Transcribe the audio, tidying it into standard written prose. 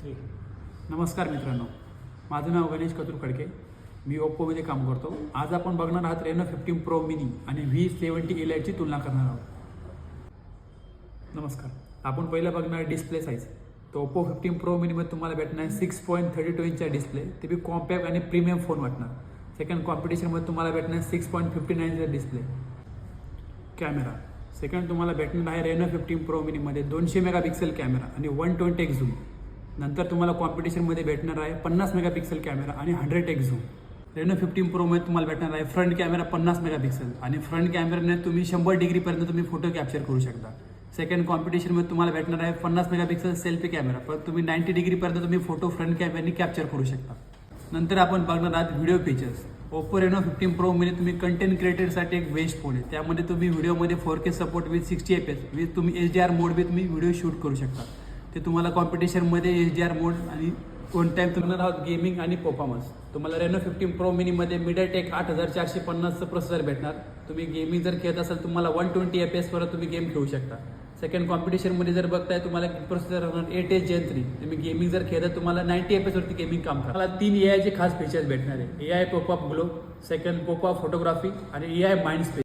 3. नमस्कार मित्रांनो, माझं नाव गणेश कतूर खडके. मी ओप्पोमध्ये काम करतो. आज आपण बघणार आहात रेनो 15 प्रो मिनी आणि V70 इलाइटची तुलना करणार आहोत. नमस्कार. आपण पहिलं बघणार डिस्प्ले साईज. तो ओप्पो 15 प्रो मिनीमध्ये तुम्हाला भेटणार 6.32 इंचचा डिस्प्ले. ते बी कॉम्पॅक्ट आणि प्रीमियम फोन वाटणार. सेकंड कॉम्पिटिशनमध्ये तुम्हाला भेटणार 6.59 इंचचा डिस्प्ले. कॅमेरा सेकंड तुम्हाला भेटणार आहे रेनो 15 प्रो मिनीमध्ये 200 मेगापिक्सेल कॅमेरा आणि 120x झूम. नंतर तुम्हाला कॉम्पिटिशनमध्ये भेटणार आहे 50 मेगापिक्सेल कॅमेरा आणि 100x झूम. रेनो 15 प्रोमध्ये तुम्हाला भेटणार आहे फ्रंट कॅमेरा 50 मेगापिक्सेल आणि फ्रंट कॅमेराने तुम्ही 100 डिग्रीपर्यंत तुम्ही फोटो कॅप्चर करू शकता. सेकंड कॉम्पिटिशनमध्ये तुम्हाला भेटणार आहे 50 मेगापिक्सेल सेल्फी कॅमेरा, पण तुम्ही 90 डिग्रीपर्यंत तुम्ही फोटो फ्रंट कॅमेराने कॅप्चर करू शकता. नंतर आपण बघणार आहात video features. Oppo Reno 15 pro मध्ये तुम्ही कंटेंट क्रिएटरसाठी एक बेस्ट फोन आहे. त्यामध्ये तुम्ही व्हिडिओमध्ये 4K support with 60 FPS with तुम्ही HDR मोड बी तुम्ही व्हिडिओ शूट करू शकता. ते तुम्हाला कॉम्पिटिशनमध्ये HDR मोड आणि कोणत्याही तुम्हाला आहोत गेमिंग आणि परफॉर्मन्स. तुम्हाला रेनो 15 प्रो मिनीमध्ये MediaTek 8450चं प्रोसेसर भेटणार. तुम्ही गेमिंग जर खेळत असाल तुम्हाला 120 FPS वर तुम्ही गेम खेळू शकता. सेकंड कॉम्पिटिशनमध्ये जर बघताय तुम्हाला प्रोसेसर होणार 8H Gen 3. तुम्ही गेमिंग जर खेळता तुम्हाला 90 FPS वरती गेमिंग काम करा. मला 3 AI चे खास फीचर्स भेटणार आहे. AI popup glow, second popup photography आणि AI माइंड स्पेस.